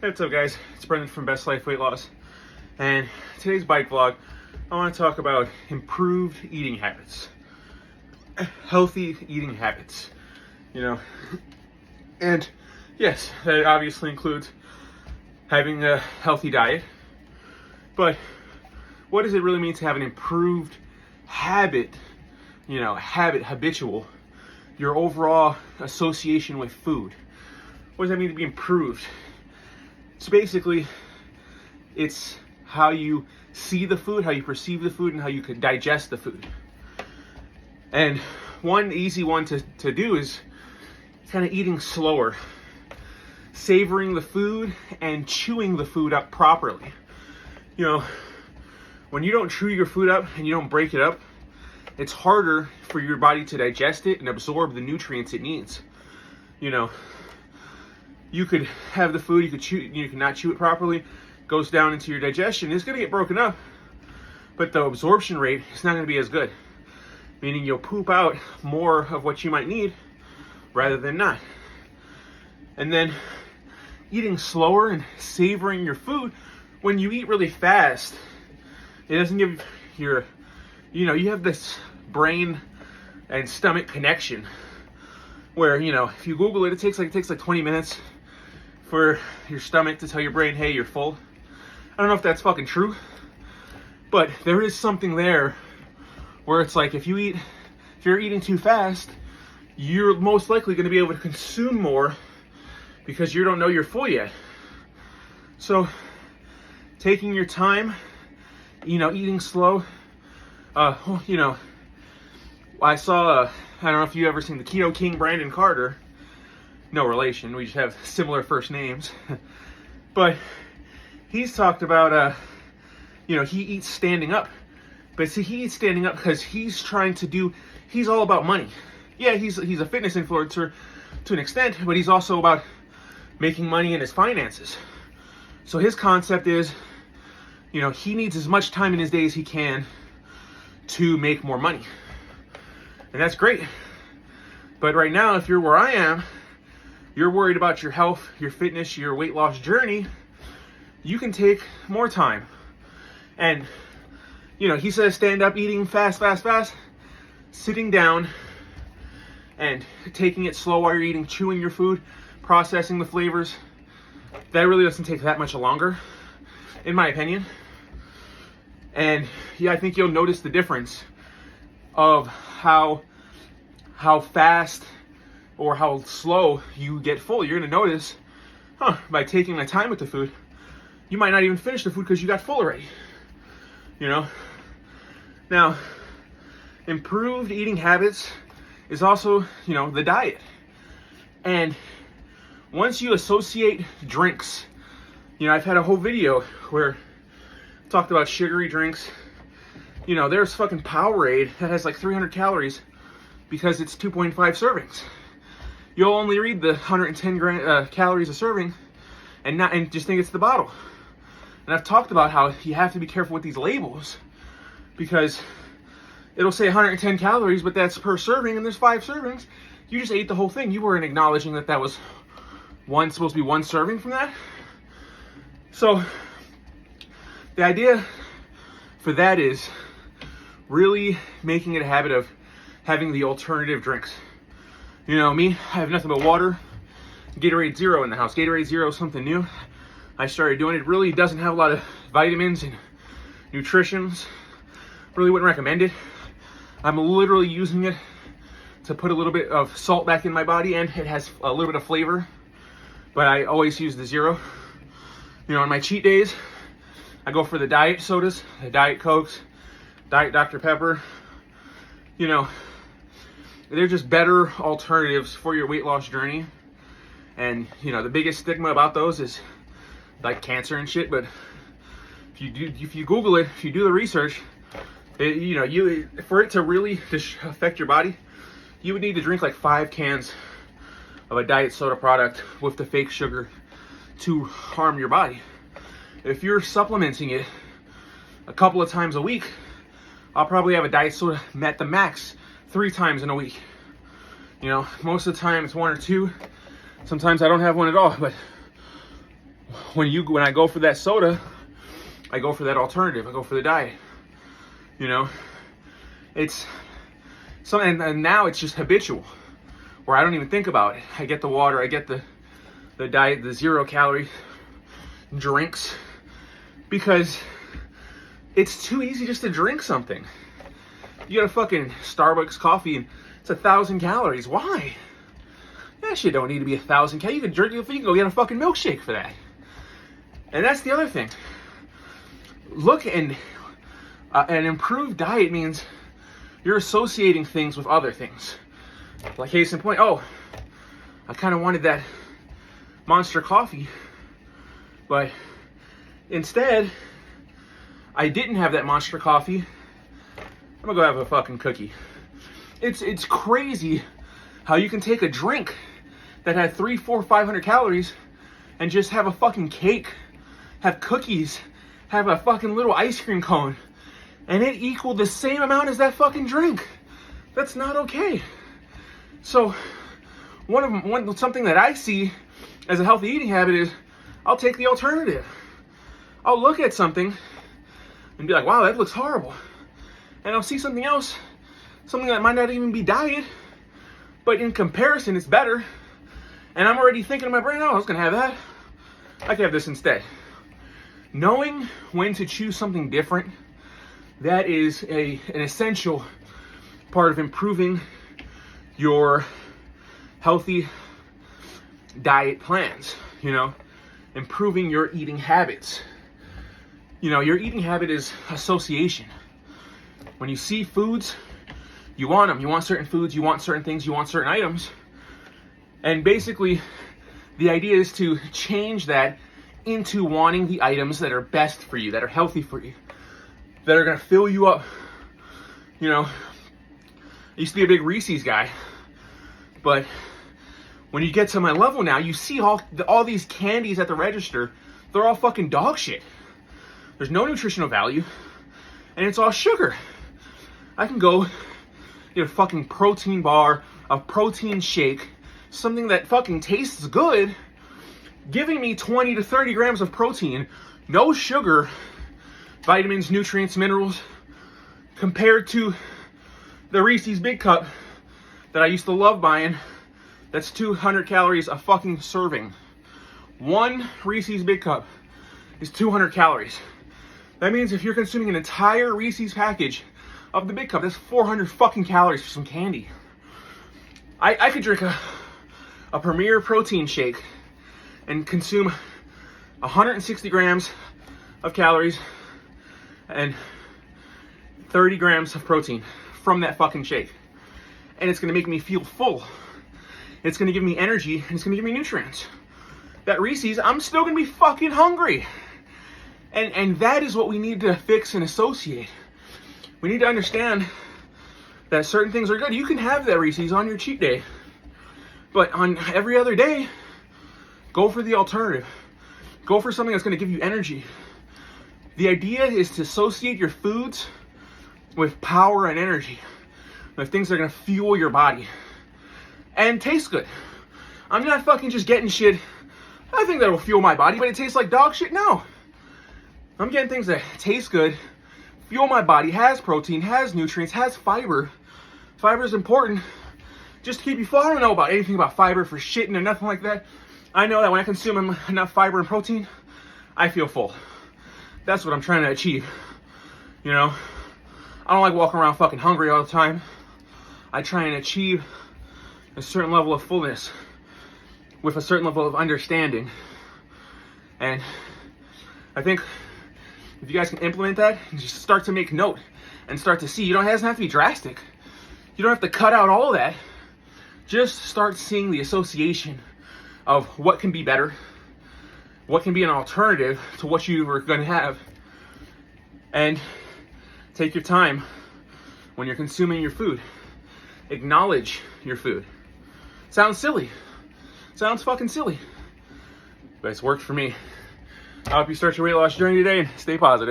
Hey, what's up guys? It's Brendan from Best Life Weight Loss, and today's bike vlog I want to talk about improved eating habits, healthy eating habits, and yes, that obviously includes having a healthy diet, but what does it really mean to have an improved habit, habitual, your overall association with food? What does that mean to be improved? So basically, it's how you see the food, how you perceive the food, and how you can digest the food. And one easy one to do is kind of eating slower, savoring the food and chewing the food up properly. When you don't chew your food up and you don't break it up, it's harder for your body to digest it and absorb the nutrients it needs. You could have the food, you could not chew it properly, goes down into your digestion, it's going to get broken up, but the absorption rate is not going to be as good, meaning you'll poop out more of what you might need rather than not. And then eating slower and savoring your food. When you eat really fast, it doesn't give you have this brain and stomach connection where, if you Google it, it takes like 20 minutes for your stomach to tell your brain, hey, you're full. I don't know if that's fucking true, but there is something there where it's like if you're eating too fast, you're most likely going to be able to consume more because you don't know you're full yet. So taking your time, eating slow. I saw, I don't know if you ever seen the Keto King, Brandon Carter. No relation, we just have similar first names. But he's talked about, he eats standing up. But see, he eats standing up because he's all about money. Yeah, he's a fitness influencer to an extent, but he's also about making money in his finances. So his concept is, he needs as much time in his day as he can to make more money. And that's great. But right now, if you're where I am, you're worried about your health, your fitness, your weight loss journey, you can take more time. And, he says stand up, eating fast, sitting down and taking it slow while you're eating, chewing your food, processing the flavors. That really doesn't take that much longer, in my opinion. And yeah, I think you'll notice the difference of how fast or how slow you get full. You're going to notice, by taking my time with the food, you might not even finish the food because you got full already. Now, improved eating habits is also, the diet. And once you associate drinks, I've had a whole video where I talked about sugary drinks. There's fucking Powerade that has like 300 calories because it's 2.5 servings. You'll only read the 110 calories a serving and just think it's the bottle. And I've talked about how you have to be careful with these labels because it'll say 110 calories, but that's per serving and there's 5 servings. You just ate the whole thing. You weren't acknowledging that was supposed to be one serving from that. So the idea for that is really making it a habit of having the alternative drinks. Me, I have nothing but water, Gatorade Zero in the house. Gatorade Zero is something new. I started doing it. It really doesn't have a lot of vitamins and nutritions. Really wouldn't recommend it. I'm literally using it to put a little bit of salt back in my body, and it has a little bit of flavor. But I always use the Zero. On my cheat days, I go for the diet sodas, the Diet Cokes, Diet Dr. Pepper. They're just better alternatives for your weight loss journey. And, the biggest stigma about those is like cancer and shit. But if you Google it, if you do the research, for it to really affect your body, you would need to drink like 5 cans of a diet soda product with the fake sugar to harm your body. If you're supplementing it a couple of times a week, I'll probably have a diet soda at the max 3 times in a week. Most of the time it's 1 or 2. Sometimes I don't have one at all, but when I go for that soda, I go for that alternative. I go for the diet. You know, it's something, and now it's just habitual, where I don't even think about it. I get the water, I get the diet, the 0 calorie drinks, because it's too easy just to drink something. You got a fucking Starbucks coffee and it's 1,000 calories. Why? That shit don't need to be 1,000 calories. You can go get a fucking milkshake for that. And that's the other thing. Look, and an improved diet means you're associating things with other things. Like case in point, oh, I kind of wanted that Monster coffee, but instead, I didn't have that Monster coffee. I'm gonna go have a fucking cookie. It's crazy how you can take a drink that had 300, 400, 500 calories and just have a fucking cake, have cookies, have a fucking little ice cream cone, and it equaled the same amount as that fucking drink. That's not okay. So something that I see as a healthy eating habit is I'll take the alternative. I'll look at something and be like, wow, that looks horrible. And I'll see something else, something that might not even be diet, but in comparison, it's better. And I'm already thinking in my brain, oh, I was gonna have that. I could have this instead. Knowing when to choose something different, that is an essential part of improving your healthy diet plans, you know, improving your eating habits. You know, your eating habit is association. When you see foods, you want them. You want certain foods, you want certain things, you want certain items. And basically, the idea is to change that into wanting the items that are best for you, that are healthy for you, that are gonna fill you up. You know, I used to be a big Reese's guy, but when you get to my level now, you see all these candies at the register, they're all fucking dog shit. There's no nutritional value, and it's all sugar. I can go get a fucking protein bar, a protein shake, something that fucking tastes good, giving me 20 to 30 grams of protein, no sugar, vitamins, nutrients, minerals, compared to the Reese's Big Cup that I used to love buying. That's 200 calories a fucking serving. One Reese's Big Cup is 200 calories. That means if you're consuming an entire Reese's package of the Big Cup, that's 400 fucking calories for some candy. I could drink a Premier protein shake and consume 160 grams of calories and 30 grams of protein from that fucking shake. And it's gonna make me feel full. It's gonna give me energy, and it's gonna give me nutrients. That Reese's, I'm still gonna be fucking hungry. And that is what we need to fix and associate. We need to understand that certain things are good. You can have that Reese's on your cheat day, but on every other day, go for the alternative. Go for something that's gonna give you energy. The idea is to associate your foods with power and energy, with things that are gonna fuel your body and taste good. I'm not fucking just getting shit, I think that'll fuel my body, but it tastes like dog shit. No. I'm getting things that taste good, fuel my body, has protein, has nutrients, has fiber. Fiber is important just to keep you full. I don't know about anything about fiber for shitting or nothing like that. I know that when I consume enough fiber and protein, I feel full. That's what I'm trying to achieve. You know, I don't like walking around fucking hungry all the time. I try and achieve a certain level of fullness with a certain level of understanding. And I think if you guys can implement that and just start to make note and start to see, it doesn't have to be drastic. You don't have to cut out all of that. Just start seeing the association of what can be better, what can be an alternative to what you were going to have. And take your time when you're consuming your food. Acknowledge your food. Sounds silly. Sounds fucking silly. But it's worked for me. I hope you start your weight loss journey today and stay positive.